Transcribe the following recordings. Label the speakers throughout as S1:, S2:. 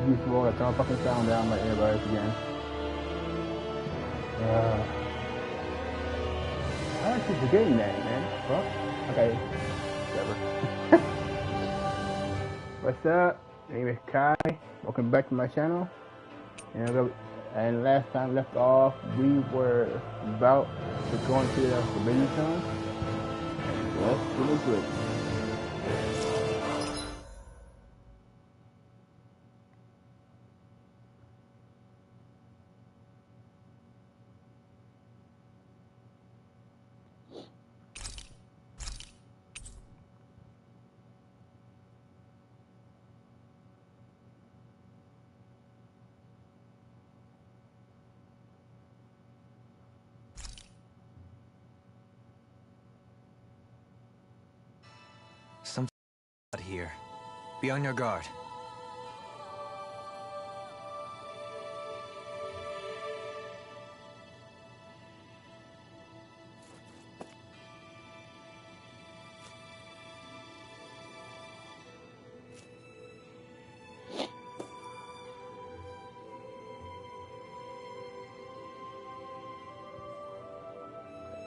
S1: usual. I turn my fucking sound down my earbuds again. I keep forgetting that, man. Well, okay. Whatever. What's up? My name is Kai. Welcome back to my channel. And last time left off, we were about to go into the Forbidden Zone. Let's get into it.
S2: Something here. Be on your guard.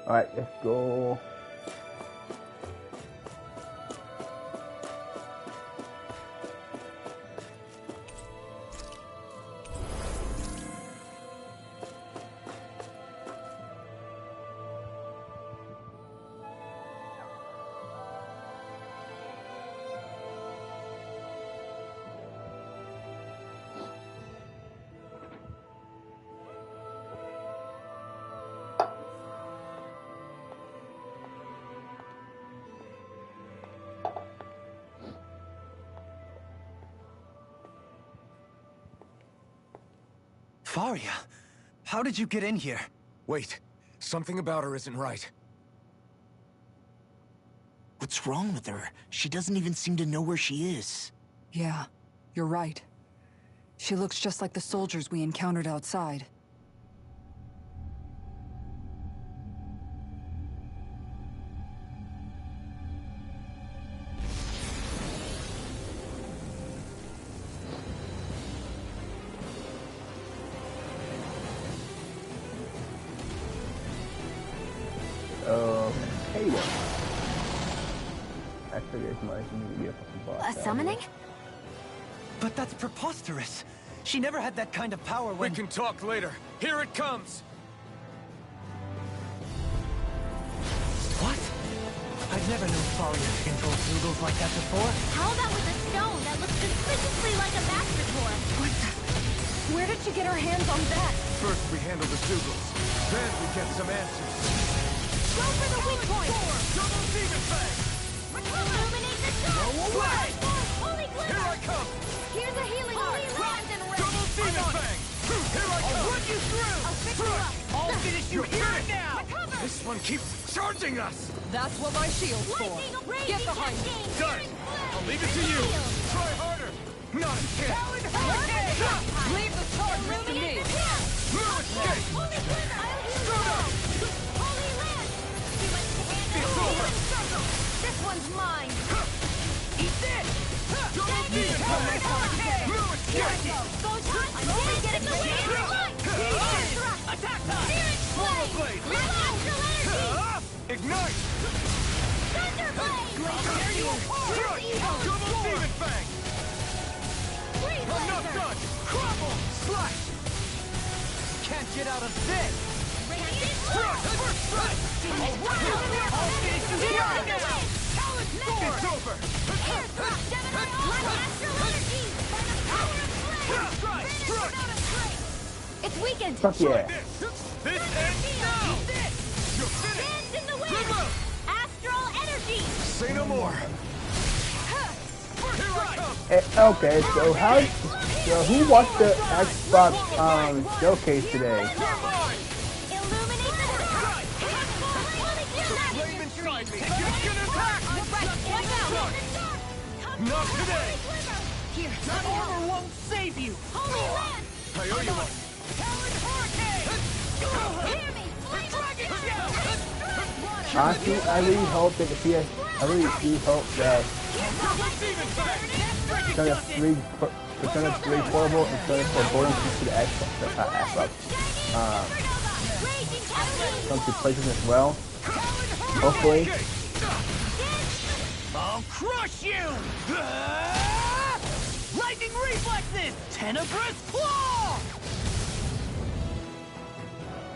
S1: Alright, let's go.
S2: Faria, how did you get in here?
S3: Wait, something about her isn't right.
S4: What's wrong with her? She doesn't even seem to know where she is.
S5: Yeah, you're right. She looks just like the soldiers we encountered outside.
S1: Okay then. I figured somebody needed to be a fucking boss.
S6: A summoning?
S2: But that's preposterous. She never had that kind of power when...
S3: We can talk later. Here it comes!
S2: What? I've never known Faria to control Soogles like that before.
S6: How about with a stone that looks suspiciously like a bastard core?
S5: What the? Where did she get her hands on that?
S3: First we handle the Soogles, then we get some answers.
S6: Go for the weak point!
S3: Double Demon Fang!
S6: Illuminate the stone!
S3: Away!
S6: Holy
S3: Here
S6: glimmer!
S3: I come!
S6: Here's a healing heart! Left and right!
S3: Double Demon Fang! Here I come!
S6: Run you through! I'll fix you up!
S2: I'll finish you here and now!
S6: Recover!
S3: This one keeps charging us!
S5: That's what my shield's for.
S6: Lightning
S5: Get behind me.
S3: Done! I'll leave it to you! Try harder! Not a chance!
S5: Talon Hurricane! Leave the charge to me.
S3: No escape!
S6: Holy glimmer! I'll heal you all! Holy land! Too much to handle!
S3: It's over!
S6: This one's mine!
S5: Eat this!
S3: Double Demon Fang! No escape!
S6: Goes hot! I'm only getting the way!
S5: Attack time!
S6: Spirit
S3: Blade!
S6: Red astral energy!
S3: Ignite!
S6: Thunderblade!
S5: Tear you apart!
S3: Double Demon Fang!
S6: Breathe
S3: I'm not
S6: laser!
S3: done! Crumble! Slash!
S2: Can't get out of this!
S6: Radiant
S3: Crush!
S6: Blast!
S3: First strike!
S5: I'll finish you here and now!
S3: Talon Storm! It's over!
S6: Air drop! Gemini Red astral energy! By the power of flame!
S3: Strike! Strike!
S6: Without a trace! It's weakened!
S1: Fuck yeah.
S3: This ends now! You're finished!
S6: Hands in the
S3: Good
S6: wind!
S3: move!
S6: Astral energy!
S3: Say no more! Here I come!
S1: Okay, so who watched the Xbox showcase today?
S3: You're mine!
S6: Illuminate the dark! Holy glimmer!
S3: Flame inside me! You can attack! Not today!
S5: Here, that armor won't save you!
S6: Holy land!
S3: I owe you one!
S5: Talon Hurricane!
S6: Hear me! Flame of
S1: Honestly, I really hope that the PS, I really do hope that
S3: Double Demon Fang!
S1: the turn up really horrible and turn it for boredom to the some to places as well. Hopefully.
S2: I'll crush you! Lightning reflexes! Tenebrous claw!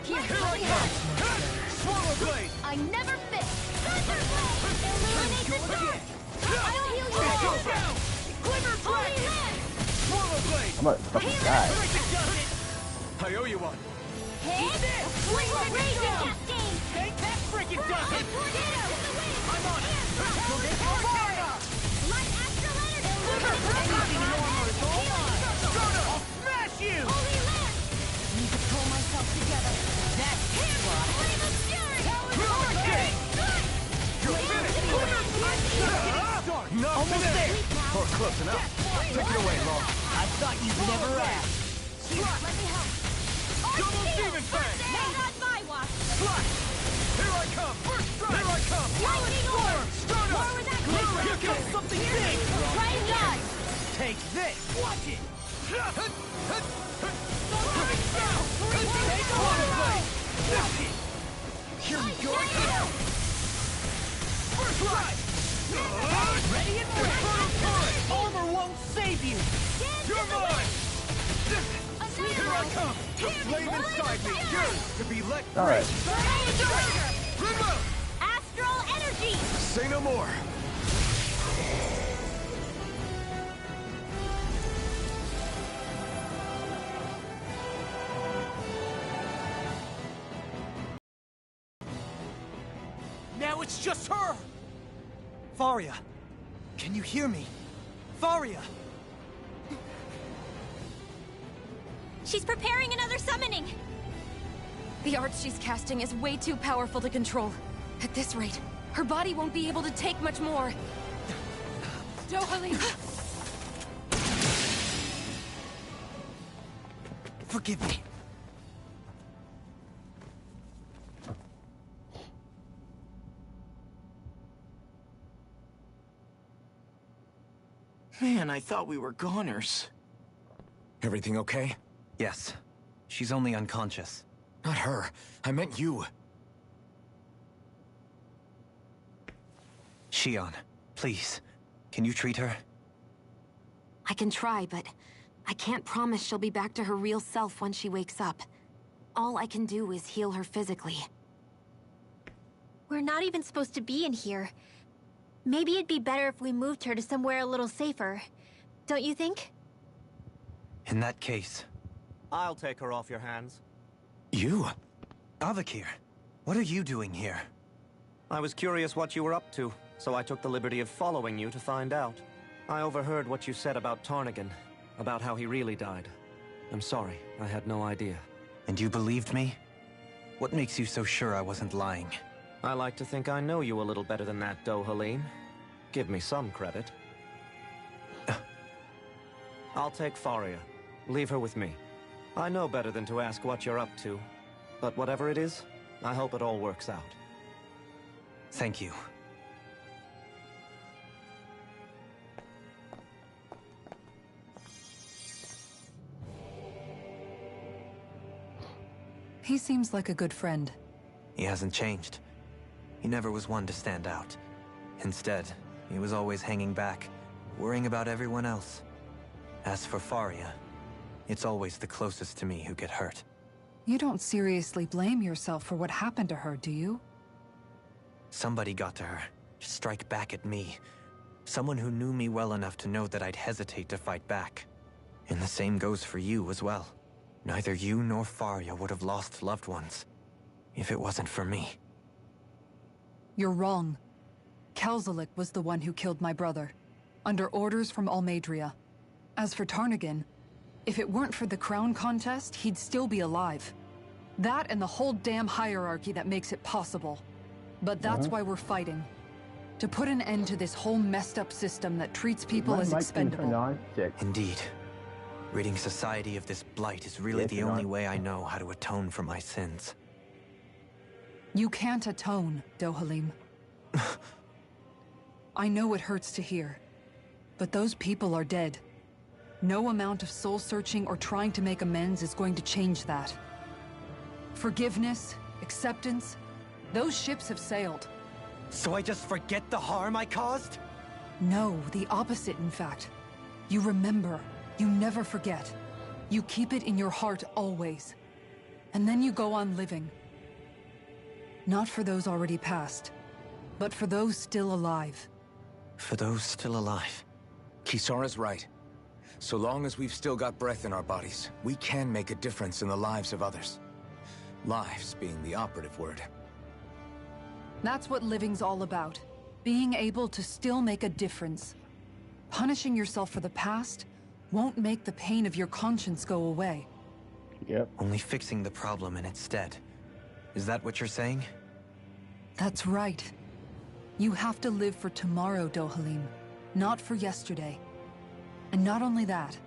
S6: Here I
S2: come! Swallow blade!
S6: I never fit! Thunder blade! Illuminate the dark! I'll heal you all!
S2: Down! Glimmer
S6: Holy
S2: dragon!
S6: land!
S2: Swallow blade!
S1: I'm gonna fucking die.
S3: I owe you one.
S6: Hit! Swing the raging cascade!
S2: Take that frickin' dust!
S6: Tornado!
S2: I'm on it!
S6: Go get fire! Light astral energy!
S2: Anything normal is all mine! I'll smash you!
S6: Holy land! Need to pull myself together.
S2: That's
S6: Here! Flame of fury!
S2: Hurricane!
S3: You're finished.
S2: Almost there!
S3: Or close enough. Take it away, Law.
S2: I thought you'd never ask.
S6: Here, let me help.
S3: Double demon fang.
S6: May not my watch.
S3: Flash. Here I come. First strike. Here I come.
S6: Lightning orb!
S3: Stardust.
S6: More with that
S2: Here
S6: glitter!
S2: comes something big!
S6: Try and dodge!
S2: Take this! Watch it!
S6: Take
S2: Water blade! Watch it! Here we go!
S3: First strike.
S2: Ready and ready! Armor won't save you!
S3: You're mine. Here I come. The flame inside me yearns to be let free.
S1: Alright.
S3: Remote.
S6: Astral energy!
S3: Say no more.
S2: Now it's just her! Faria, can you hear me? Faria!
S6: She's preparing another summoning!
S7: The art she's casting is way too powerful to control. At this rate, her body won't be able to take much more. Dohalim!
S2: Forgive me. Man, I thought we were goners.
S3: Everything okay?
S8: Yes. She's only unconscious.
S3: Not her. I meant you.
S8: Shion, please. Can you treat her?
S7: I can try, but I can't promise she'll be back to her real self when she wakes up. All I can do is heal her physically.
S6: We're not even supposed to be in here. Maybe it'd be better if we moved her to somewhere a little safer. Don't you think?
S8: In that case...
S9: I'll take her off your hands.
S8: You? Avakir, what are you doing here?
S9: I was curious what you were up to, so I took the liberty of following you to find out. I overheard what you said about Tarnigan, about how he really died. I'm sorry, I had no idea.
S8: And you believed me? What makes you so sure I wasn't lying?
S9: I like to think I know you a little better than that, Dohalim. Give me some credit. I'll take Faria. Leave her with me. I know better than to ask what you're up to. But whatever it is, I hope it all works out.
S8: Thank you.
S5: He seems like a good friend.
S8: He hasn't changed. He never was one to stand out. Instead, he was always hanging back, worrying about everyone else. As for Faria, it's always the closest to me who get hurt.
S5: You don't seriously blame yourself for what happened to her, do you?
S8: Somebody got to her, to strike back at me. Someone who knew me well enough to know that I'd hesitate to fight back. And the same goes for you as well. Neither you nor Faria would have lost loved ones, if it wasn't for me.
S5: You're wrong. Kelzelik was the one who killed my brother, under orders from Almeidria. As for Tarnigan, if it weren't for the crown contest, he'd still be alive. That and the whole damn hierarchy that makes it possible. But that's why we're fighting. To put an end to this whole messed up system that treats people as expendable.
S8: Indeed. Ridding society of this blight is really the only way I know how to atone for my sins.
S5: You can't atone, Dohalim. I know it hurts to hear, but those people are dead. No amount of soul-searching or trying to make amends is going to change that. Forgiveness, acceptance, those ships have sailed.
S8: So I just forget the harm I caused?
S5: No, the opposite, in fact. You remember. You never forget. You keep it in your heart always. And then you go on living. Not for those already passed, but for those still alive.
S8: For those still alive.
S10: Kisara's right. So long as we've still got breath in our bodies, we can make a difference in the lives of others. Lives being the operative word.
S5: That's what living's all about. Being able to still make a difference. Punishing yourself for the past won't make the pain of your conscience go away.
S1: Yep.
S8: Only fixing the problem in its stead. Is that what you're saying?
S5: That's right. You have to live for tomorrow, Dohalim, not for yesterday. And not only that,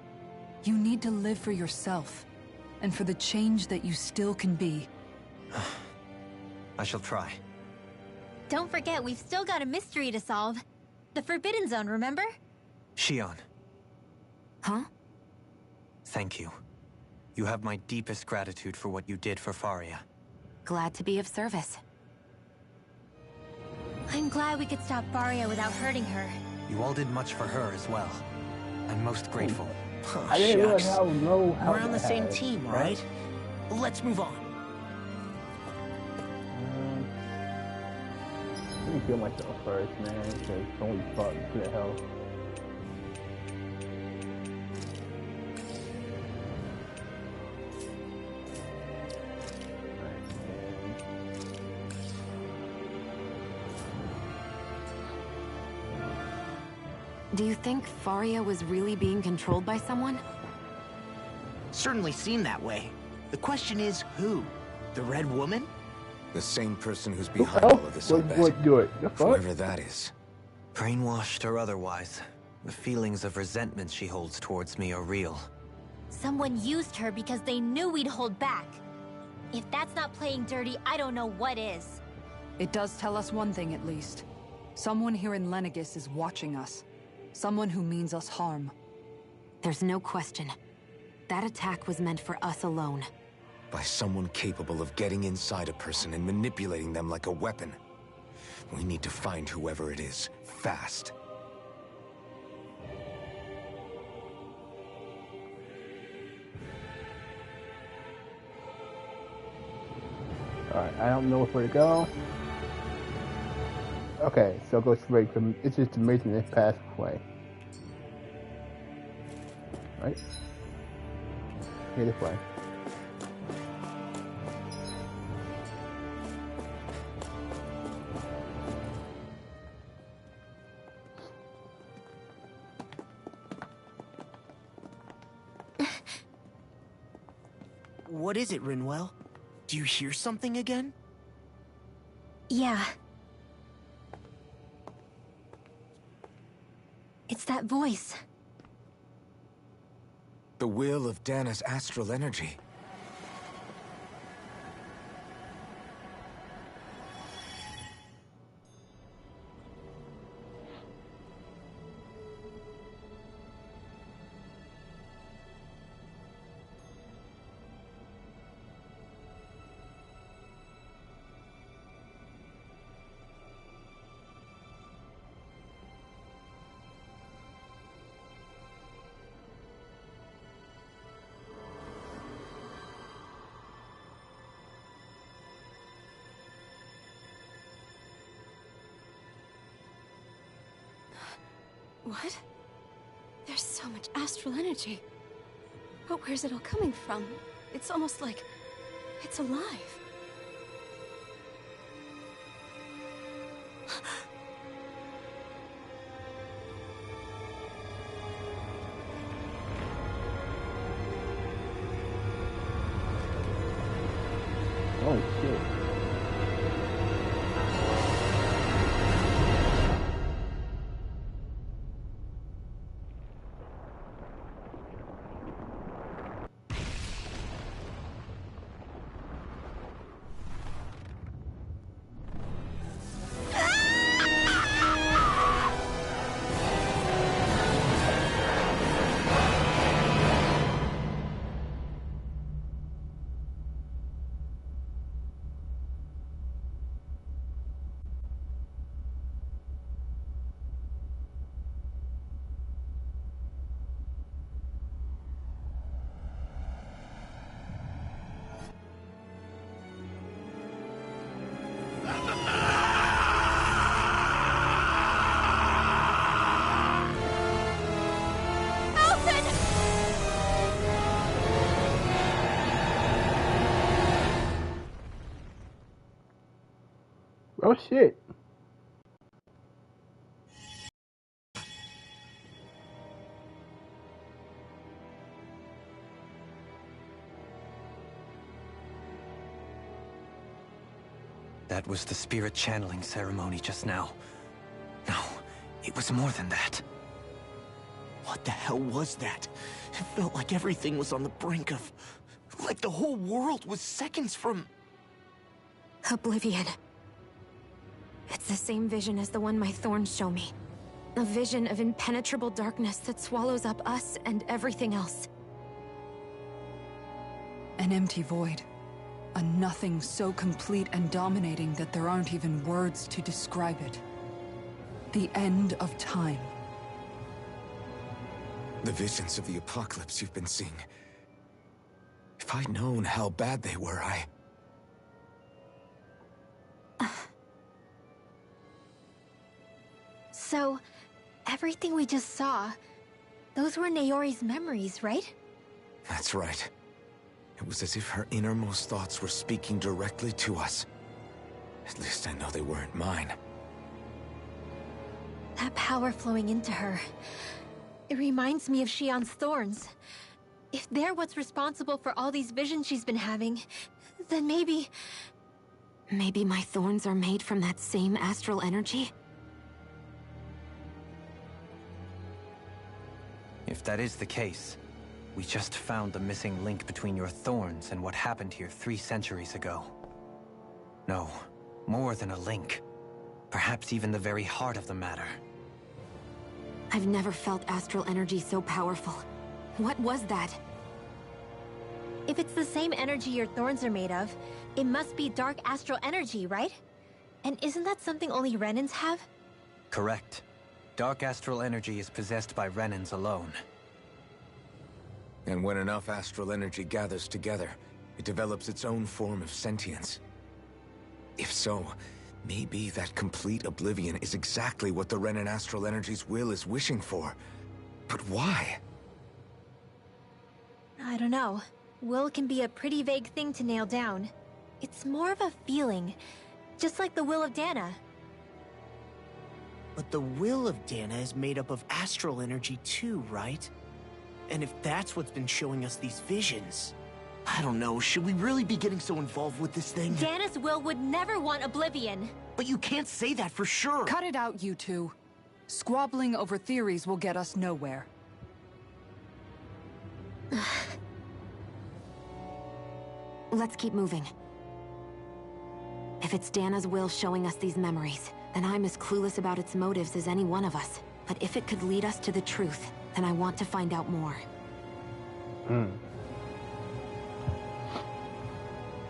S5: you need to live for yourself, and for the change that you still can be.
S8: I shall try.
S6: Don't forget, we've still got a mystery to solve. The Forbidden Zone, remember?
S8: Shion.
S7: Huh?
S8: Thank you. You have my deepest gratitude for what you did for Faria.
S7: Glad to be of service.
S6: I'm glad we could stop Faria without hurting her.
S8: You all did much for her as well. I'm most grateful.
S1: I didn't realize
S4: Shucks.
S1: how low.
S4: We're on the same team, right? Let's move on.
S1: Let me kill myself first, man. Because holy fuck, to the hell.
S7: Do you think Faria was really being controlled by someone?
S4: Certainly seemed that way. The question is, who? The Red Woman?
S10: The same person who's
S1: Who
S10: behind all
S1: else
S10: of this, I
S1: would
S10: bet.
S1: do it? The fuck?
S10: Whoever that is.
S8: Brainwashed or otherwise, the feelings of resentment she holds towards me are real.
S6: Someone used her because they knew we'd hold back. If that's not playing dirty, I don't know what is.
S5: It does tell us one thing at least. Someone here in Lenegis is watching us. Someone who means us harm.
S7: There's no question. That attack was meant for us alone.
S10: By someone capable of getting inside a person and manipulating them like a weapon. We need to find whoever it is, fast.
S1: Alright, I don't know where to go. Okay, so go straight from. It's just amazing this pathway. Right? Here this way.
S4: What is it, Rinwell? Do you hear something again?
S6: Yeah. It's that voice.
S10: The will of Dana's astral energy.
S11: What? There's so much astral energy. But where's it all coming from? It's almost like it's alive.
S1: Oh shit. Oh shit.
S8: That was the spirit channeling ceremony just now. No, it was more than that.
S4: What the hell was that? It felt like everything was on the brink of... like the whole world was seconds from...
S11: Oblivion. It's the same vision as the one my thorns show me. A vision of impenetrable darkness that swallows up us and everything else.
S5: An empty void. A nothing so complete and dominating that there aren't even words to describe it. The end of time.
S10: The visions of the apocalypse you've been seeing. If I'd known how bad they were,
S6: So, everything we just saw, those were Naori's memories, right?
S10: That's right. It was as if her innermost thoughts were speaking directly to us. At least I know they weren't mine.
S6: That power flowing into her. It reminds me of Shionne's thorns. If they're what's responsible for all these visions she's been having, then maybe...
S11: Maybe my thorns are made from that same astral energy?
S8: If that is the case, we just found the missing link between your thorns and what happened here 3 centuries ago. No, more than a link. Perhaps even the very heart of the matter.
S11: I've never felt astral energy so powerful. What was that?
S6: If it's the same energy your thorns are made of, it must be dark astral energy, right? And isn't that something only Renans have?
S8: Correct. Dark astral energy is possessed by Renans alone.
S10: And when enough astral energy gathers together, it develops its own form of sentience. If so, maybe that complete oblivion is exactly what the Renan astral energy's will is wishing for. But why?
S6: I don't know. Will can be a pretty vague thing to nail down. It's more of a feeling, just like the will of Dana.
S4: But the will of Dana is made up of astral energy too, right? And if that's what's been showing us these visions... I don't know, should we really be getting so involved with this thing?
S6: Dana's will would never want Oblivion.
S4: But you can't say that for sure.
S5: Cut it out, you two. Squabbling over theories will get us nowhere.
S11: Let's keep moving. If it's Dana's will showing us these memories, then I'm as clueless about its motives as any one of us. But if it could lead us to the truth, then I want to find out more.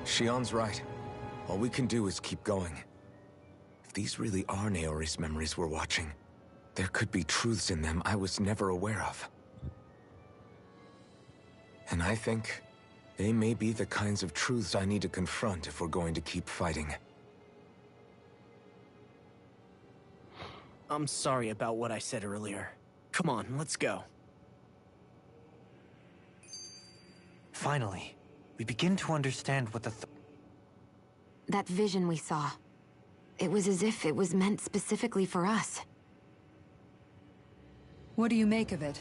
S10: Shionne's right. All we can do is keep going. If these really are Naori's memories we're watching, there could be truths in them I was never aware of. And I think they may be the kinds of truths I need to confront if we're going to keep fighting.
S4: I'm sorry about what I said earlier. Come on, let's go.
S8: Finally, we begin to understand what
S11: That vision we saw. It was as if it was meant specifically for us.
S5: What do you make of it?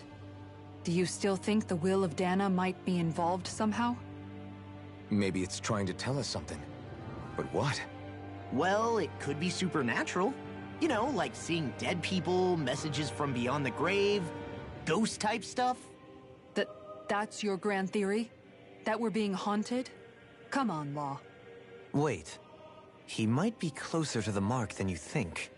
S5: Do you still think the will of Dana might be involved somehow?
S10: Maybe it's trying to tell us something. But what?
S4: Well, it could be supernatural. You know, like seeing dead people, messages from beyond the grave, ghost-type stuff.
S5: That's your grand theory? That we're being haunted? Come on, Law.
S8: Wait. He might be closer to the mark than you think.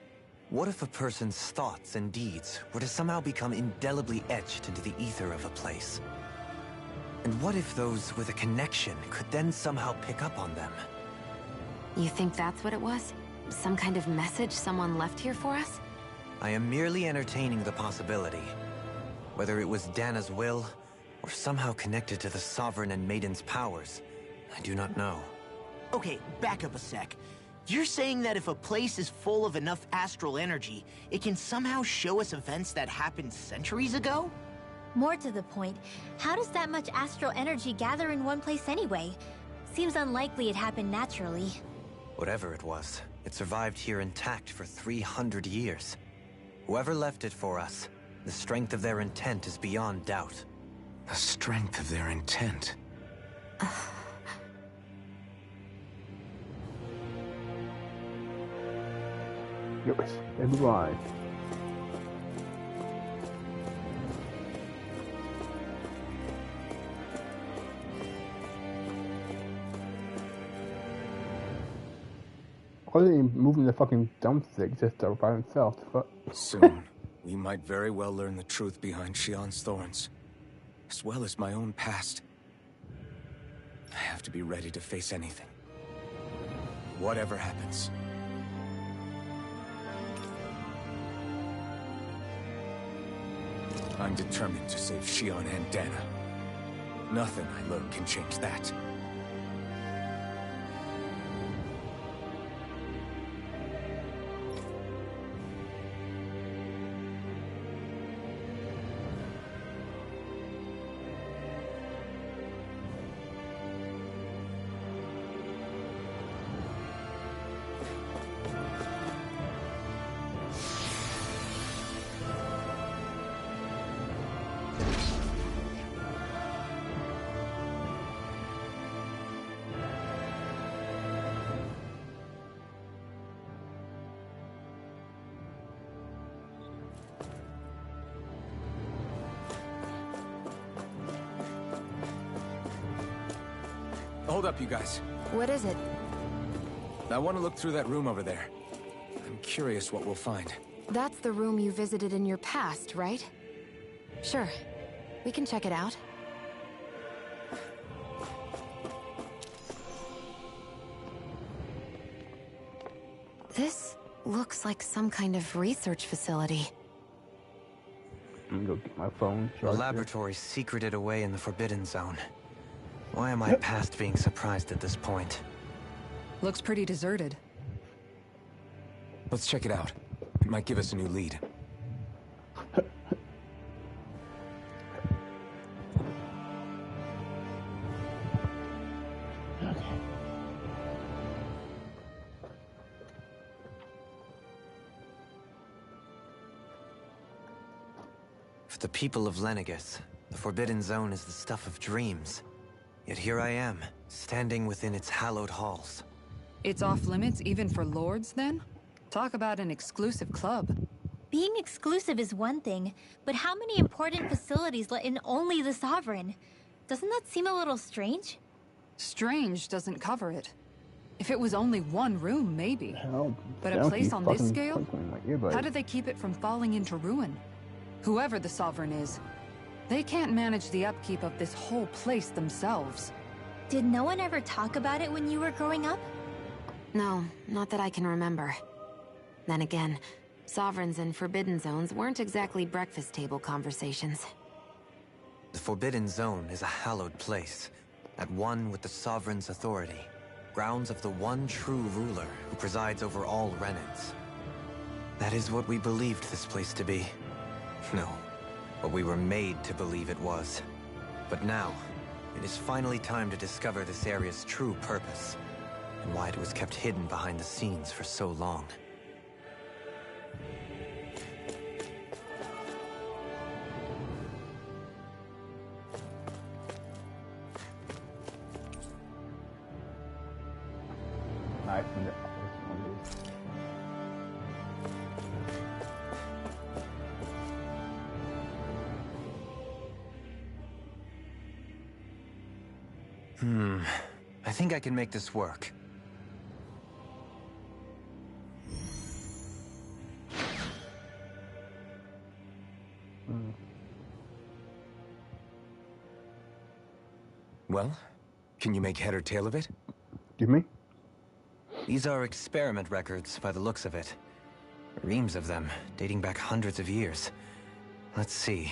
S8: What if a person's thoughts and deeds were to somehow become indelibly etched into the ether of a place? And what if those with a connection could then somehow pick up on them?
S11: You think that's what it was? Some kind of message someone left here for us?
S8: I am merely entertaining the possibility. Whether it was Dana's will, or somehow connected to the Sovereign and Maiden's powers, I do not know.
S4: Okay, back up a sec. You're saying that if a place is full of enough astral energy, it can somehow show us events that happened centuries ago?
S6: More to the point, how does that much astral energy gather in one place anyway? Seems unlikely it happened naturally.
S8: Whatever it was, It survived here intact for 300 years. Whoever left it for us, the strength of their intent is beyond doubt.
S10: The strength of their intent.
S1: Yes, everyone. Why are they moving the fucking thumbstick just by himself? Fuck.
S10: Soon, we might very well learn the truth behind Shionne's thorns, as well as my own past. I have to be ready to face anything. Whatever happens. I'm determined to save Shionne and Dana. Nothing I learn can change that. Hold up, you guys.
S11: What is it?
S10: I want to look through that room over there. I'm curious what we'll find.
S11: That's the room you visited in your past, right? Sure. We can check it out. This looks like some kind of research facility.
S1: I'm gonna go get my phone.
S8: A laboratory secreted away in the Forbidden Zone. Why am I past being surprised at this point?
S5: Looks pretty deserted.
S10: Let's check it out. It might give us a new lead.
S8: For the people of Lenegis, the Forbidden Zone is the stuff of dreams. Yet here I am, standing within its hallowed halls.
S5: It's off limits even for lords, then? Talk about an exclusive club.
S6: Being exclusive is one thing, but how many important facilities let in only the Sovereign? Doesn't that seem a little strange?
S5: Strange doesn't cover it. If it was only one room, maybe.
S1: Hell,
S5: But a place on this scale? How do they keep it from falling into ruin? Whoever the Sovereign is, they can't manage the upkeep of this whole place themselves.
S6: Did no one ever talk about it when you were growing up?
S11: No, not that I can remember. Then again, Sovereigns and Forbidden Zones weren't exactly breakfast table conversations.
S8: The Forbidden Zone is a hallowed place, at one with the Sovereign's authority, grounds of the one true ruler who presides over all Renans. That is what we believed this place to be. No, what we were made to believe it was. But now, it is finally time to discover this area's true purpose, and why it was kept hidden behind the scenes for so long.
S1: Nice.
S8: I think I can make this work.
S10: Well, can you make head or tail of it?
S1: Give me?
S8: These are experiment records, by the looks of it. Reams of them, dating back hundreds of years. Let's see.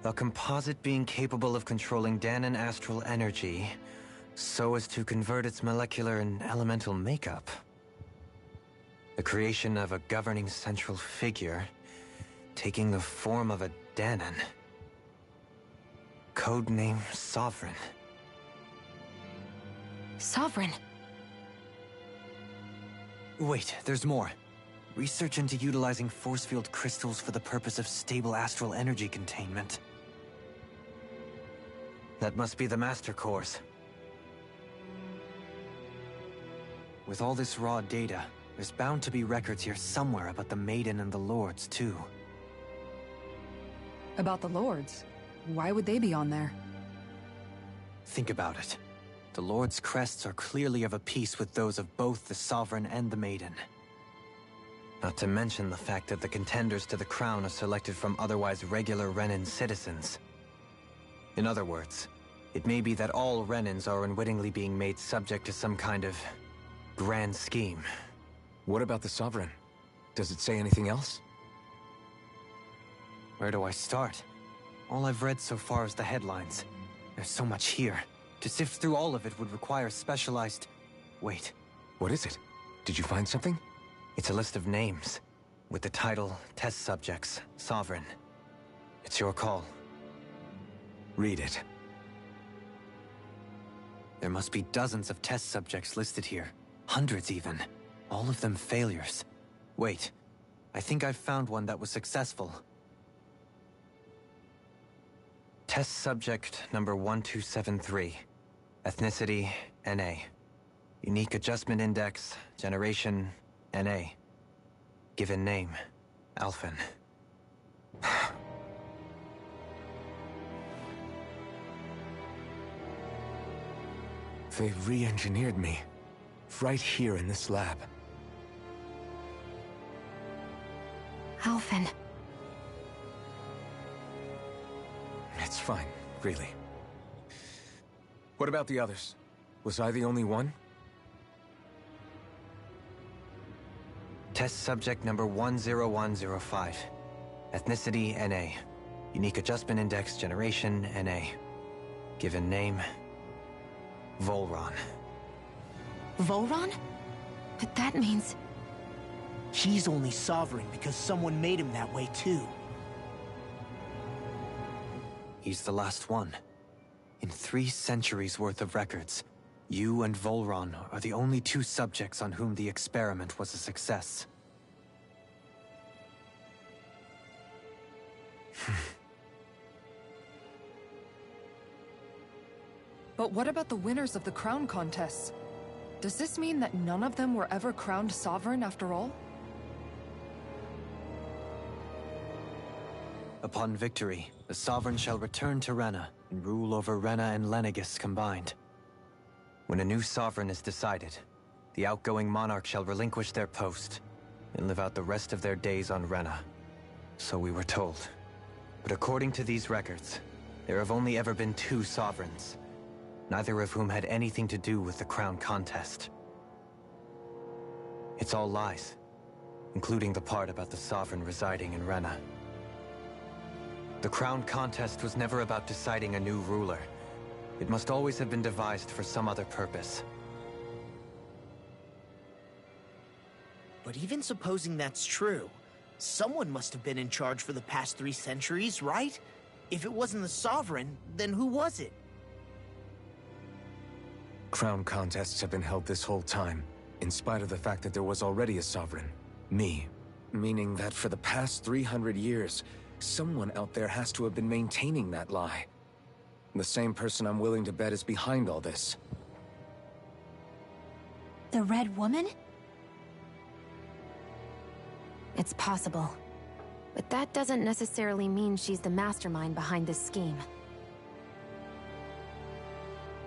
S8: A composite being capable of controlling Dahnan astral energy, so as to convert its molecular and elemental makeup. The creation of a governing central figure, taking the form of a Dahnan. Codename Sovereign.
S11: Sovereign?
S8: Wait, there's more. Research into utilizing force field crystals for the purpose of stable astral energy containment. That must be the Master Cores. With all this raw data, there's bound to be records here somewhere about the Maiden and the Lords, too.
S5: About the Lords? Why would they be on there?
S8: Think about it. The Lord's crests are clearly of a piece with those of both the Sovereign and the Maiden. Not to mention the fact that the contenders to the crown are selected from otherwise regular Renan citizens. In other words, it may be that all Renans are unwittingly being made subject to some kind of grand scheme.
S10: What about the Sovereign? Does it say anything else?
S8: Where do I start? All I've read so far is the headlines. There's so much here. To sift through all of it would require specialized... Wait.
S10: What is it? Did you find something?
S8: It's a list of names, with the title, Test Subjects, Sovereign. It's your call.
S10: Read it.
S8: There must be dozens of test subjects listed here. Hundreds even. All of them failures. Wait, I think I've found one that was successful. Test subject number 1273. Ethnicity, NA. Unique adjustment index, generation, NA. Given name, Alphen.
S10: They re-engineered me. Right here in this lab.
S11: Alphen.
S10: It's fine, really. What about the others? Was I the only one?
S8: Test subject number 10105. Ethnicity, NA. Unique adjustment index, generation, NA. Given name, Volron.
S11: Volron? But that means...
S4: He's only Sovereign because someone made him that way too.
S8: He's the last one. In 3 centuries worth of records, you and Volron are the only 2 subjects on whom the experiment was a success.
S5: But what about the winners of the crown contests? Does this mean that none of them were ever crowned sovereign after all?
S8: Upon victory, the Sovereign shall return to Rena and rule over Rena and Lenegis combined. When a new Sovereign is decided, the outgoing monarch shall relinquish their post and live out the rest of their days on Rena. So we were told. But according to these records, there have only ever been 2 Sovereigns, neither of whom had anything to do with the crown contest. It's all lies, including the part about the Sovereign residing in Rena. The crown contest was never about deciding a new ruler. It must always have been devised for some other purpose.
S4: But even supposing that's true, someone must have been in charge for the past 3 centuries, right? If it wasn't the Sovereign, then who was it?
S10: Crown contests have been held this whole time, in spite of the fact that there was already a Sovereign. Me. Meaning that for the past 300 years, someone out there has to have been maintaining that lie. The same person I'm willing to bet is behind all this.
S11: The Red Woman? It's possible. But that doesn't necessarily mean she's the mastermind behind this scheme.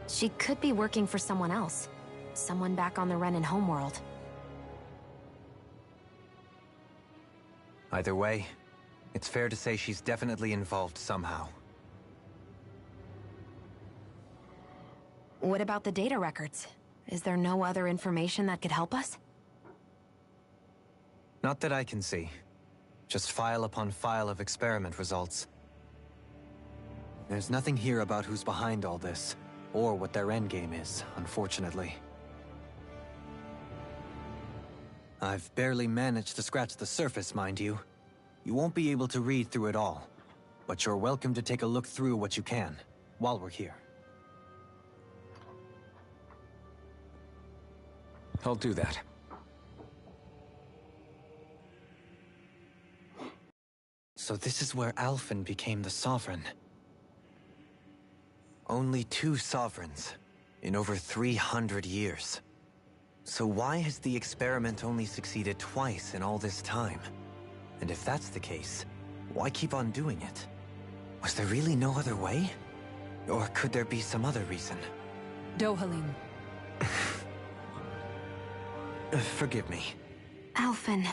S11: She could be working for someone else. Someone back on the Renan homeworld.
S8: Either way, it's fair to say she's definitely involved somehow.
S11: What about the data records? Is there no other information that could help us?
S8: Not that I can see. Just file upon file of experiment results. There's nothing here about who's behind all this, or what their endgame is, unfortunately. I've barely managed to scratch the surface, mind you. You won't be able to read through it all, but you're welcome to take a look through what you can, while we're here.
S10: I'll do that.
S8: So this is where Alphen became the Sovereign. Only 2 sovereigns in over 300 years. So why has the experiment only succeeded twice in all this time? And if that's the case, why keep on doing it? Was there really no other way? Or could there be some other reason?
S5: Dohalim.
S8: Forgive me.
S11: Alphen.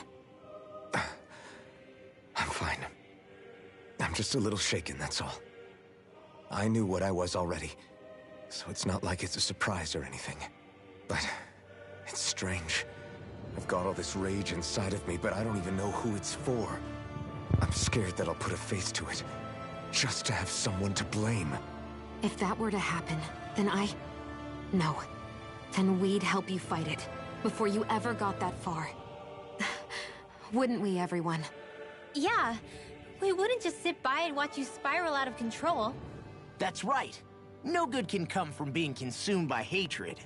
S10: I'm fine. I'm just a little shaken, that's all. I knew what I was already, so it's not like it's a surprise or anything. But it's strange. I've got all this rage inside of me, but I don't even know who it's for. I'm scared that I'll put a face to it, just to have someone to blame.
S11: If that were to happen, then No. Then we'd help you fight it, before you ever got that far. Wouldn't we, everyone?
S6: Yeah. We wouldn't just sit by and watch you spiral out of control.
S4: That's right. No good can come from being consumed by hatred.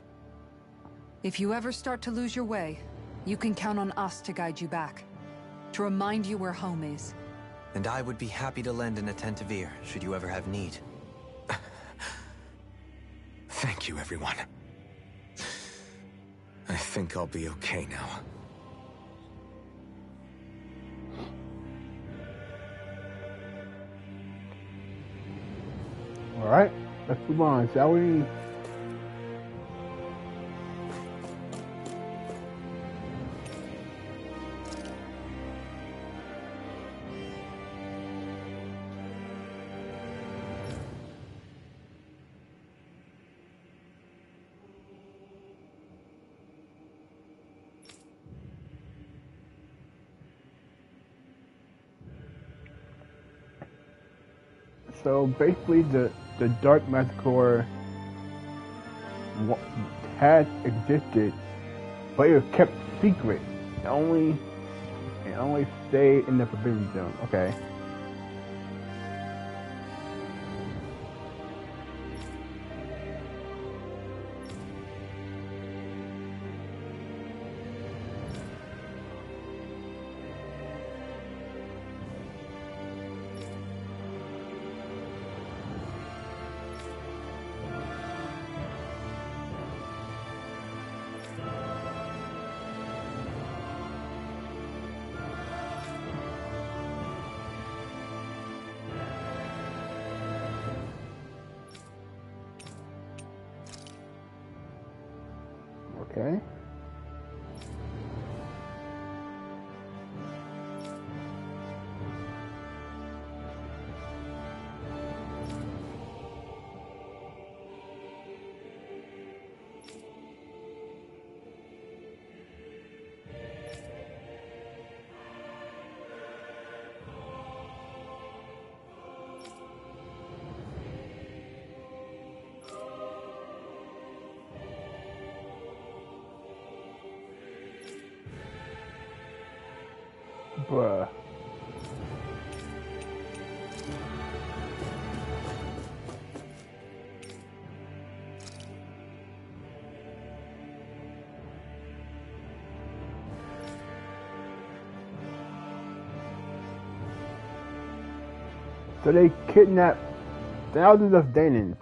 S5: If you ever start to lose your way, you can count on us to guide you back. To remind you where home is.
S8: And I would be happy to lend an attentive ear, should you ever have need.
S10: Thank you, everyone. I think I'll be okay now.
S1: Alright, let's move on, shall we? So basically, the Dark Manticore had existed, but it was kept secret. It only stayed in the Forbidden Zone. Okay. Okay. Bruh. So they kidnapped thousands of Dahnans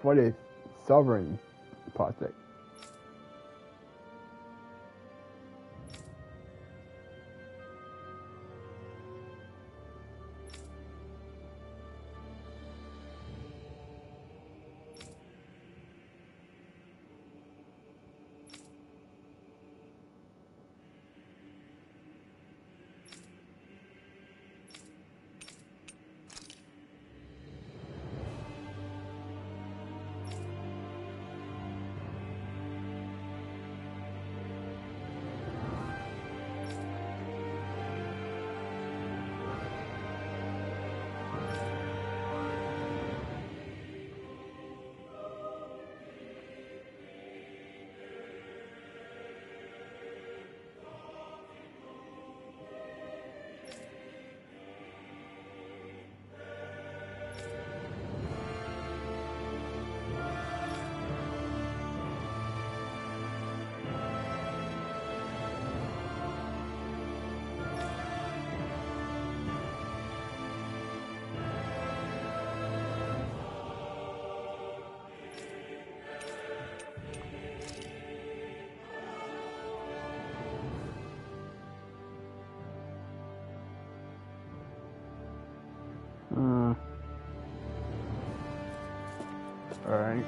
S1: for this sovereign project. Alright.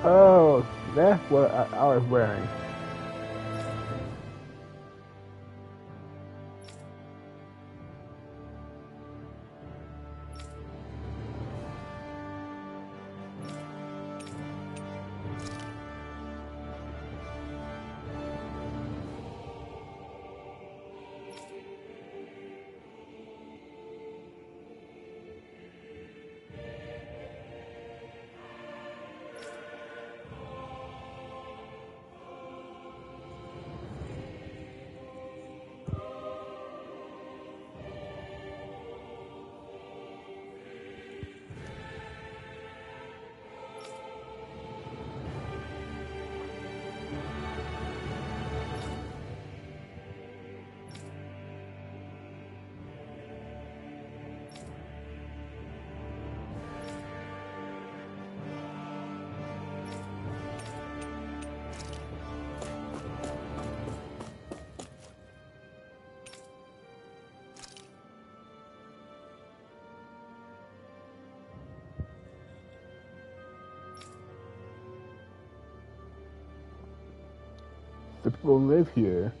S1: Oh, that's what I was wearing. The people live here.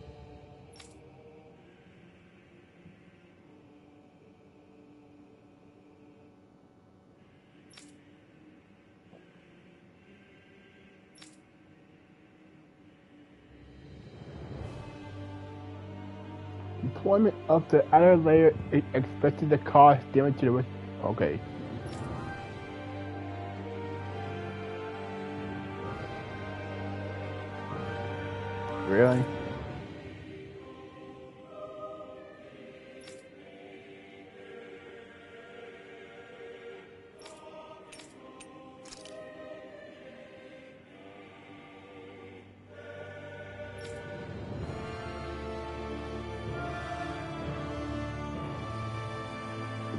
S1: Deployment of the outer layer is expected to cause damage to the... Okay. Really?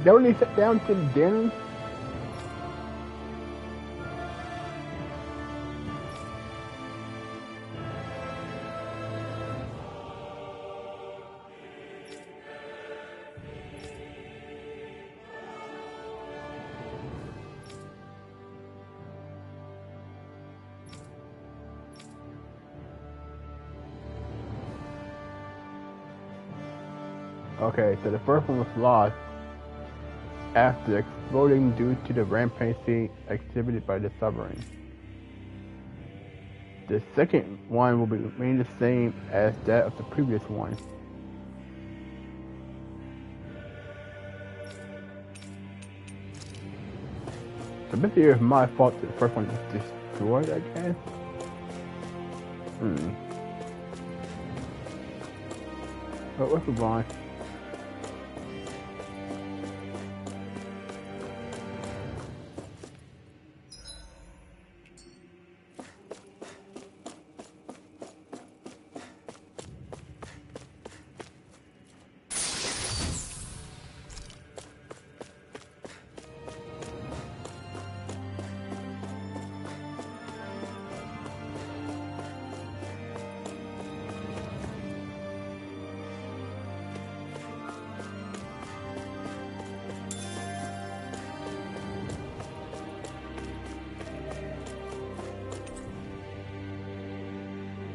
S1: They only sit down to dinner? Okay, so the first one was lost after exploding due to the rampaging activity by the submarine. The second one will remain the same as that of the previous one. So basically it's my fault that the first one was destroyed, I guess? But let's move on.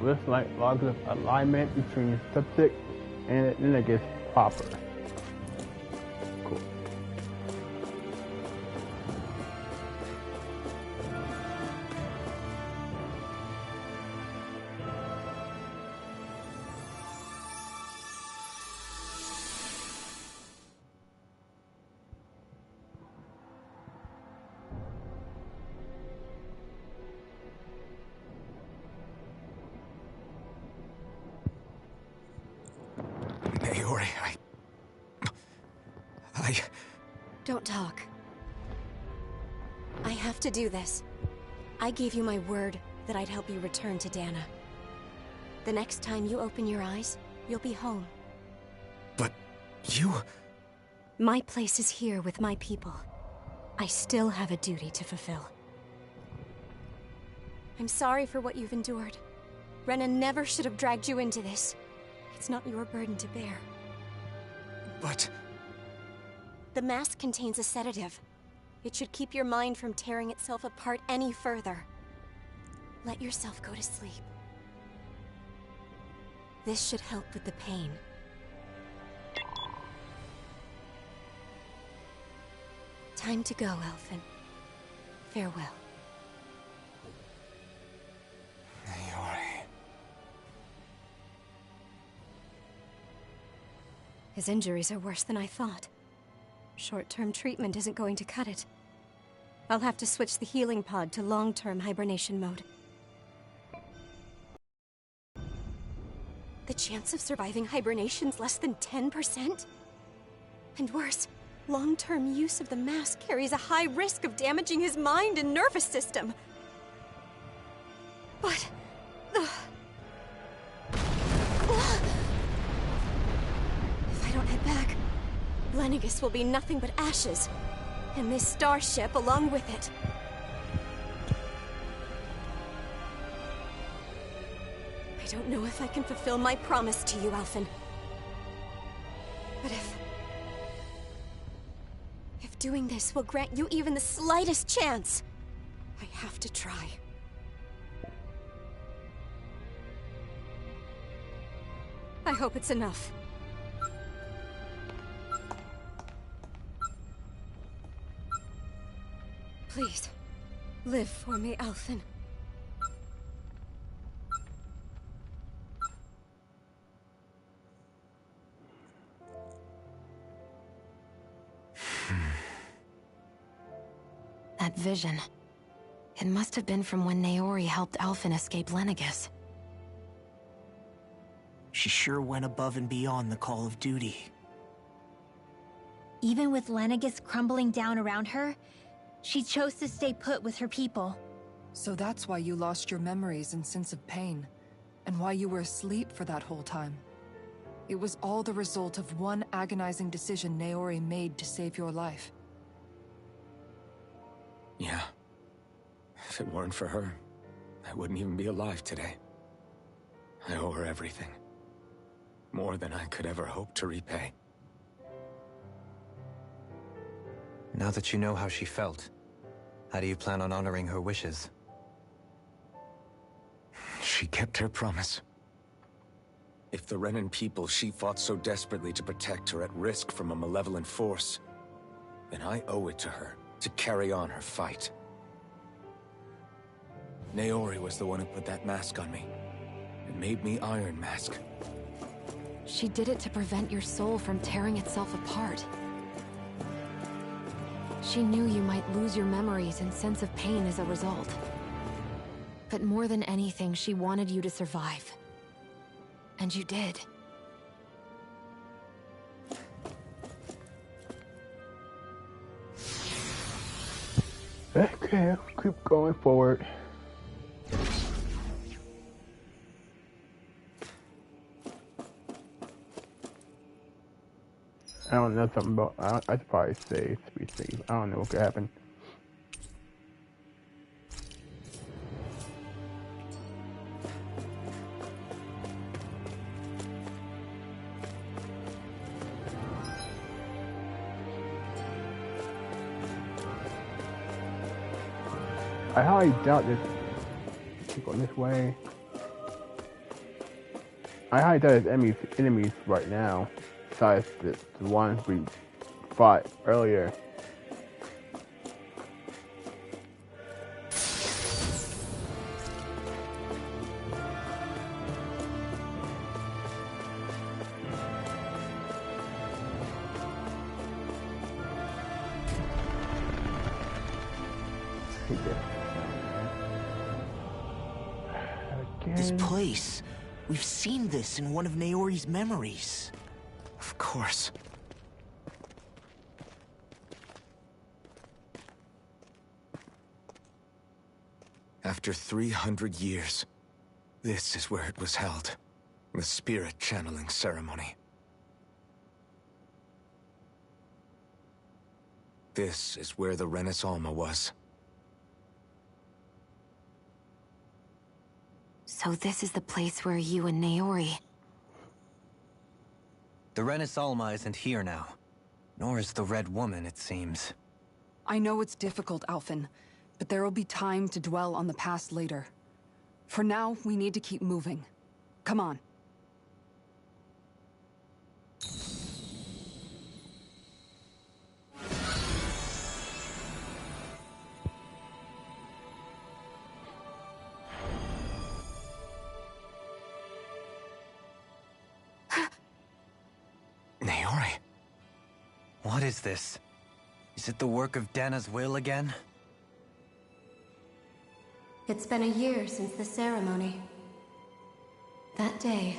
S1: List like logs of alignment between subject and Lenegis proper. Cool.
S10: Naori,
S11: Don't talk. I have to do this. I gave you my word that I'd help you return to Dana. The next time you open your eyes, you'll be home.
S10: But you...
S11: My place is here with my people. I still have a duty to fulfill. I'm sorry for what you've endured. Renan never should have dragged you into this. It's not your burden to bear.
S10: But...
S11: The mask contains a sedative. It should keep your mind from tearing itself apart any further. Let yourself go to sleep. This should help with the pain. Time to go, Elfin. Farewell.
S10: Naori...
S11: His injuries are worse than I thought. Short-term treatment isn't going to cut it. I'll have to switch the healing pod to long-term hibernation mode. The chance of surviving hibernation's less than 10%? And worse, long-term use of the mask carries a high risk of damaging his mind and nervous system. But... If I don't head back, Lenegis will be nothing but ashes, and this starship along with it. I don't know if I can fulfill my promise to you, Alphen. But if doing this will grant you even the slightest chance, I have to try. I hope it's enough. Please, live for me, Alphen. That vision. It must have been from when Naori helped Alphen escape Lenegis.
S4: She sure went above and beyond the call of duty.
S6: Even with Lenegis crumbling down around her, she chose to stay put with her people.
S5: So that's why you lost your memories and sense of pain, and why you were asleep for that whole time. It was all the result of one agonizing decision Naori made to save your life.
S10: Yeah. If it weren't for her, I wouldn't even be alive today. I owe her everything. More than I could ever hope to repay.
S8: Now that you know how she felt, how do you plan on honoring her wishes?
S10: She kept her promise. If the Renan people she fought so desperately to protect are at risk from a malevolent force, then I owe it to her to carry on her fight. Naori was the one who put that mask on me, and made me Iron Mask.
S11: She did it to prevent your soul from tearing itself apart. She knew you might lose your memories and sense of pain as a result. But more than anything, she wanted you to survive. And you did.
S1: Okay, keep going forward. I don't know something about. I should probably say to be safe. I don't know what could happen. I highly doubt this. Keep going this way. I highlight that as enemies right now, besides the ones we fought earlier.
S4: This place. We've seen this in one of Naori's memories.
S10: Of course. After 300 years, this is where it was held. The spirit channeling ceremony. This is where the Renis Alma was.
S11: So this is the place where you and Naori...
S8: The Renis Alma isn't here now. Nor is the Red Woman, it seems.
S5: I know it's difficult, Alphen, but there will be time to dwell on the past later. For now, we need to keep moving. Come on.
S10: Naori?
S8: What is this? Is it the work of Dana's will again?
S12: It's been a year since the ceremony. That day,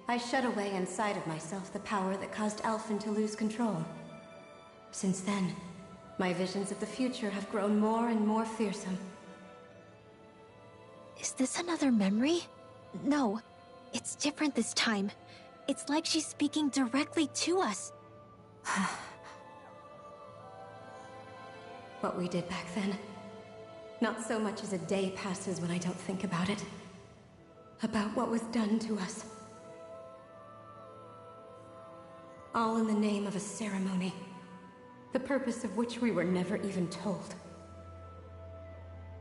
S12: I shut away inside of myself the power that caused Alphen to lose control. Since then, my visions of the future have grown more and more fearsome.
S6: Is this another memory? No, it's different this time. It's like she's speaking directly to us.
S12: What we did back then. Not so much as a day passes when I don't think about it. About what was done to us. All in the name of a ceremony. The purpose of which we were never even told.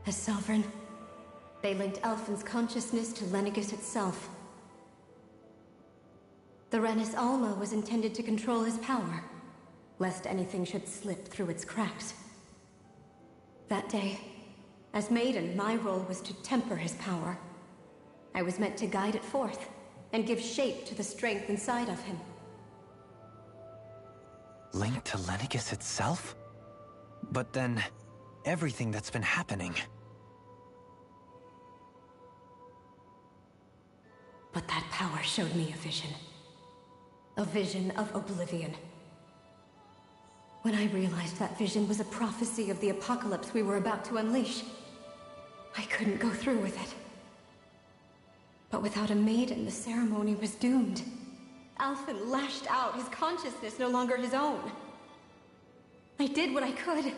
S12: As Sovereign, they linked Alphen's consciousness to Lenegis itself. The Renis Alma was intended to control his power, lest anything should slip through its cracks. That day, as Maiden, my role was to temper his power. I was meant to guide it forth, and give shape to the strength inside of him.
S8: Linked to Lenegis itself? But then, everything that's been happening...
S12: But that power showed me a vision. A vision of oblivion. When I realized that vision was a prophecy of the apocalypse we were about to unleash, I couldn't go through with it. But without a maiden, the ceremony was doomed. Alphen lashed out, his consciousness no longer his own. I did what I could.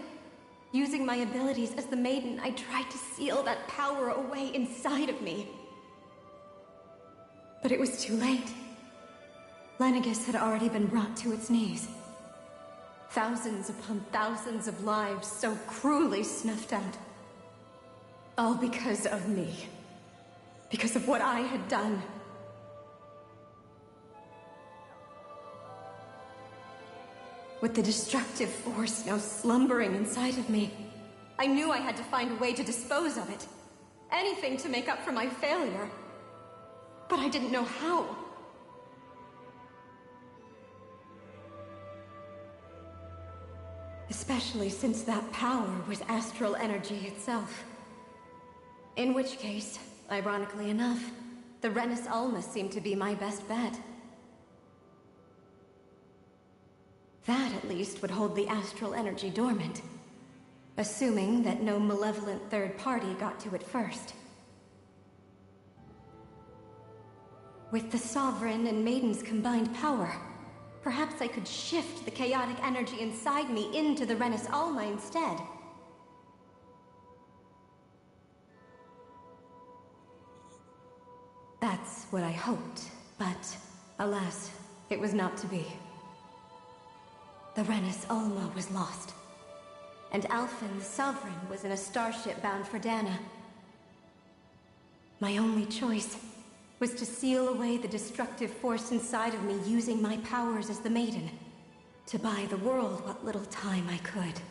S12: Using my abilities as the maiden, I tried to seal that power away inside of me. But it was too late. Lenegis had already been brought to its knees. Thousands upon thousands of lives so cruelly snuffed out. All because of me. Because of what I had done. With the destructive force now slumbering inside of me, I knew I had to find a way to dispose of it. Anything to make up for my failure. But I didn't know how. Especially since that power was astral energy itself. In which case, ironically enough, the Renis Alma seemed to be my best bet. That, at least, would hold the astral energy dormant. Assuming that no malevolent third party got to it first. With the Sovereign and Maiden's combined power, perhaps I could shift the chaotic energy inside me into the Renis Alma instead. That's what I hoped, but alas, it was not to be. The Renis Alma was lost, and Alphen, the Sovereign, was in a starship bound for Dana. My only choice was to seal away the destructive force inside of me using my powers as the Maiden. To buy the world what little time I could.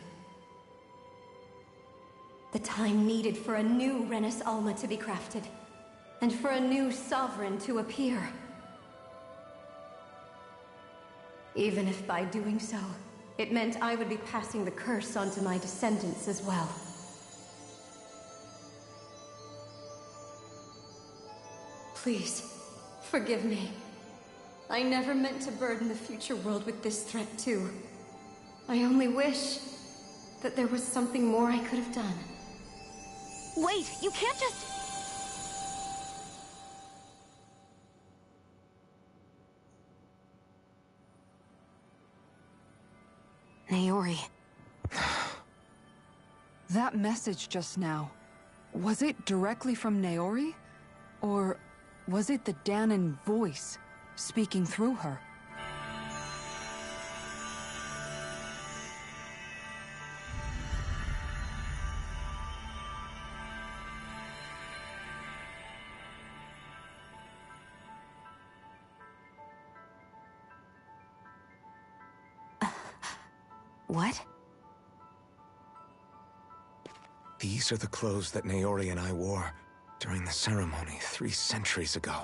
S12: The time needed for a new Renis Alma to be crafted. And for a new sovereign to appear. Even if by doing so, it meant I would be passing the curse onto my descendants as well. Please, forgive me. I never meant to burden the future world with this threat too. I only wish that there was something more I could have done.
S6: Wait, you can't just...
S11: Naori.
S5: That message just now, was it directly from Naori? Or was it the Dahnan voice speaking through her?
S11: What?
S10: These are the clothes that Naori and I wore during the ceremony 3 centuries ago.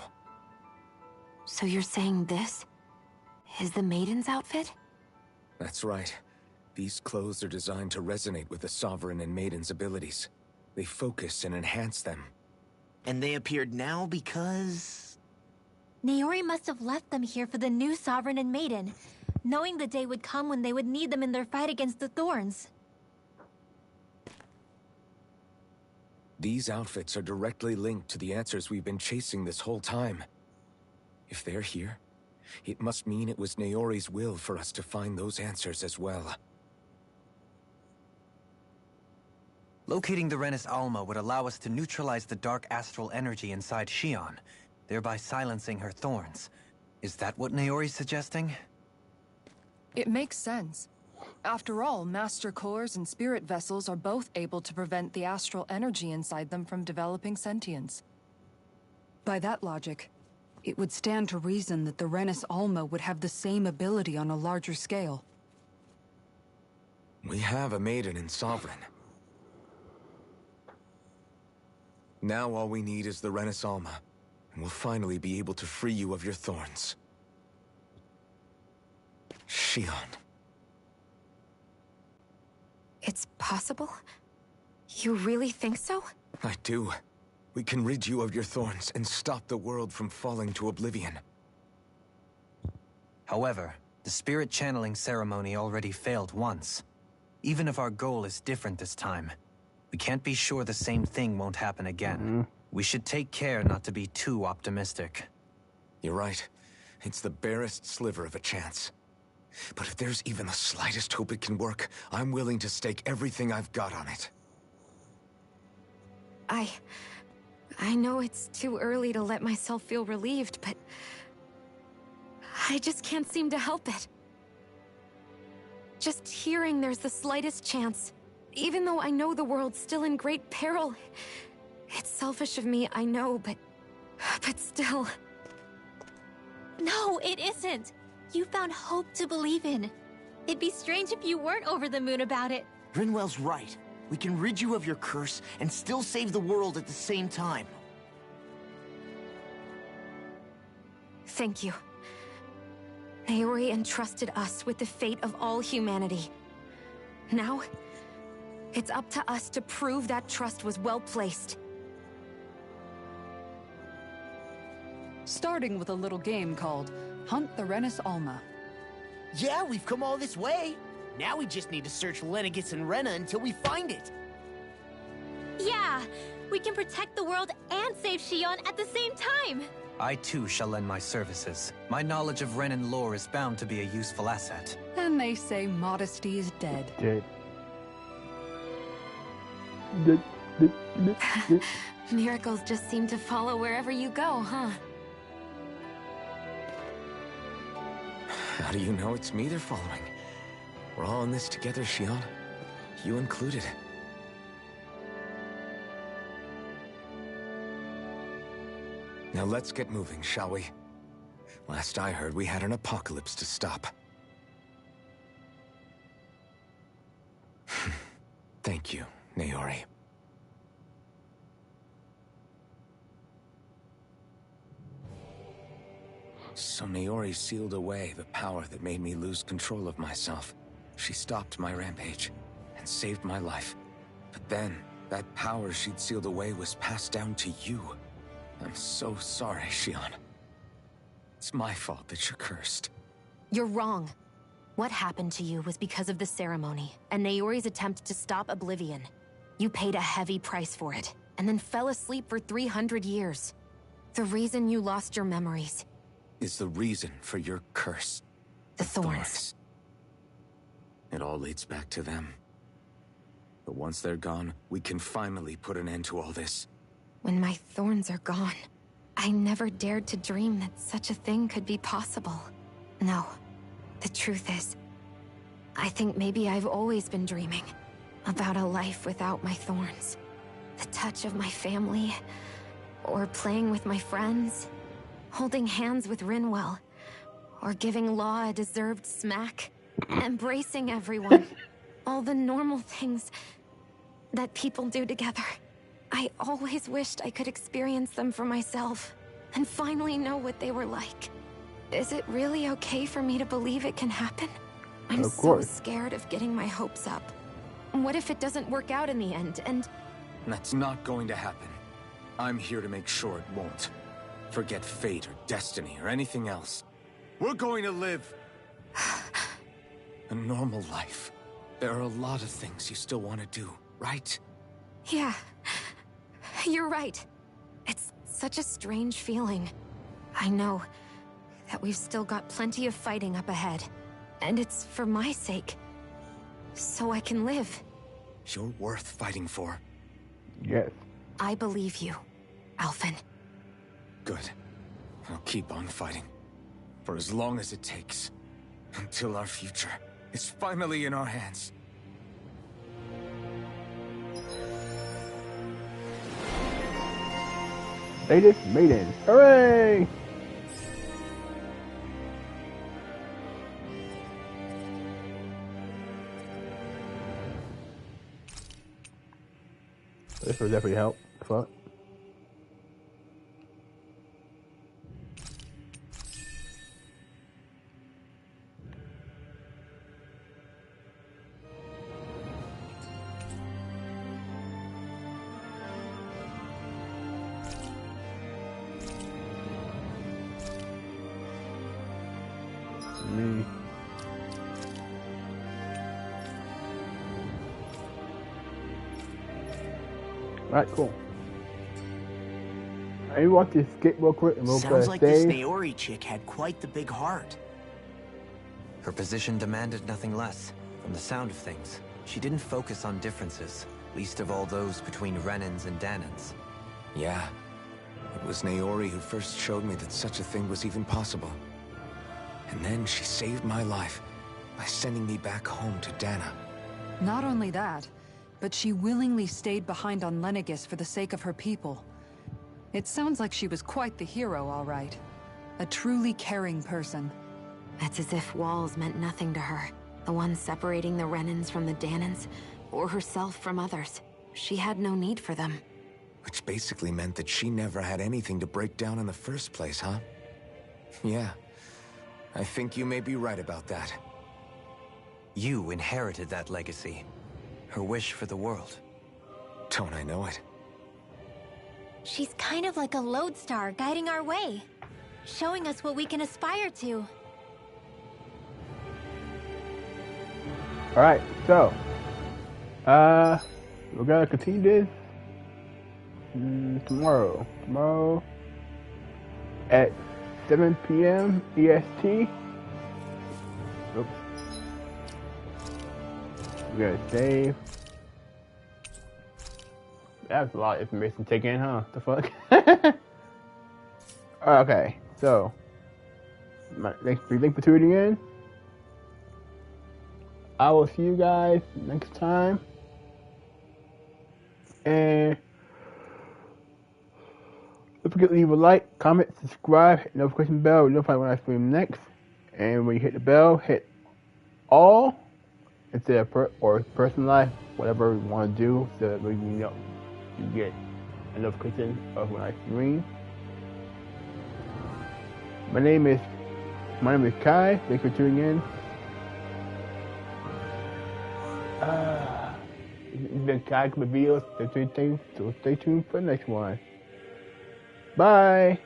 S11: So you're saying this is the Maiden's outfit?
S10: That's right. These clothes are designed to resonate with the Sovereign and Maiden's abilities. They focus and enhance them.
S4: And they appeared now because...
S6: Naori must have left them here for the new Sovereign and Maiden, knowing the day would come when they would need them in their fight against the Thorns.
S10: These outfits are directly linked to the answers we've been chasing this whole time. If they're here, it must mean it was Naori's will for us to find those answers as well.
S8: Locating the Renis Alma would allow us to neutralize the dark astral energy inside Xion, thereby silencing her thorns. Is that what Naori's suggesting?
S5: It makes sense. After all, Master Cores and Spirit Vessels are both able to prevent the astral energy inside them from developing sentience. By that logic, it would stand to reason that the Renis Alma would have the same ability on a larger scale.
S10: We have a Maiden and Sovereign. Now all we need is the Renis Alma, and we'll finally be able to free you of your thorns. Xion.
S11: It's possible? You really think so?
S10: I do. We can rid you of your thorns and stop the world from falling to oblivion.
S8: However, the spirit channeling ceremony already failed once. Even if our goal is different this time, we can't be sure the same thing won't happen again. We should take care not to be too optimistic.
S10: You're right. It's the barest sliver of a chance. But if there's even the slightest hope it can work, I'm willing to stake everything I've got on it.
S11: I know it's too early to let myself feel relieved, but I just can't seem to help it. Just hearing there's the slightest chance, even though I know the world's still in great peril. It's selfish of me, I know, but still.
S6: No, it isn't. You found hope to believe in. It'd be strange if you weren't over the moon about it.
S4: Rinwell's right. We can rid you of your curse and still save the world at the same time.
S11: Thank you. Naori entrusted us with the fate of all humanity. Now, it's up to us to prove that trust was well placed.
S5: Starting with a little game called Hunt the Renis Alma.
S4: Yeah, we've come all this way. Now we just need to search Lenegis and Rena until we find it.
S6: Yeah, we can protect the world and save Xion at the same time.
S8: I too shall lend my services. My knowledge of Renan lore is bound to be a useful asset.
S5: And they say modesty is dead.
S11: Miracles just seem to follow wherever you go, huh?
S10: How do you know it's me they're following? We're all in this together, Xion. You included. Now let's get moving, shall we? Last I heard, we had an apocalypse to stop. Thank you, Naori. So Naori sealed away the power that made me lose control of myself. She stopped my rampage and saved my life. But then, that power she'd sealed away was passed down to you. I'm so sorry, Shion. It's my fault that you're cursed.
S11: You're wrong. What happened to you was because of the ceremony, and Naori's attempt to stop Oblivion. You paid a heavy price for it, and then fell asleep for 300 years. The reason you lost your memories
S10: is the reason for your curse.
S11: The thorns.
S10: It all leads back to them. But once they're gone, we can finally put an end to all this.
S11: When my thorns are gone, I never dared to dream that such a thing could be possible. No, the truth is, I think maybe I've always been dreaming about a life without my thorns. The touch of my family, or playing with my friends, holding hands with Rinwell, or giving Law a deserved smack, embracing everyone. All the normal things that people do together. I always wished I could experience them for myself, and finally know what they were like. Is it really okay for me to believe it can happen? I'm so scared of getting my hopes up. What if it doesn't work out in the end, and...
S10: That's not going to happen. I'm here to make sure it won't. Forget fate or destiny or anything else. We're going to live a normal life. There are a lot of things you still want to do, right?
S11: Yeah, you're right. It's such a strange feeling. I know that we've still got plenty of fighting up ahead. And it's for my sake. So I can live.
S10: You're worth fighting for.
S1: Yes.
S11: I believe you, Alphen.
S10: Good. I'll keep on fighting. For as long as it takes. Until our future is finally in our hands.
S1: Latest maidens. Hooray! This will definitely help. Fuck. Alright, cool. I want to skip real quick and we'll
S4: Sounds like this Naori chick had quite the big heart.
S8: Her position demanded nothing less. From the sound of things, she didn't focus on differences, least of all those between Renans and Dahnans.
S10: Yeah. It was Naori who first showed me that such a thing was even possible. And then she saved my life by sending me back home to Dahna.
S5: Not only that, but she willingly stayed behind on Lenegis for the sake of her people. It sounds like she was quite the hero, all right. A truly caring person.
S11: It's as if walls meant nothing to her. The ones separating the Renans from the Dahnans, or herself from others. She had no need for them.
S10: Which basically meant that she never had anything to break down in the first place, huh? Yeah. I think you may be right about that.
S8: You inherited that legacy. Her wish for the world.
S10: Don't I know it?
S6: She's kind of like a lodestar guiding our way, showing us what we can aspire to.
S1: Alright, so we're gonna continue this tomorrow. Tomorrow at 7 p.m. EST. Oops. We're gonna save. That's a lot of information to take in, huh? The fuck? Okay, so thanks for tuning in. I will see you guys next time. And Don't forget to leave a like, comment, subscribe, hit the notification bell to notify when I stream next. And when you hit the bell, hit all instead of or personalize, whatever you want to do, so that you know you get a notification of when I stream. My name is Kai. Thanks for tuning in. It's been Kai with videos. So stay tuned for the next one. Bye.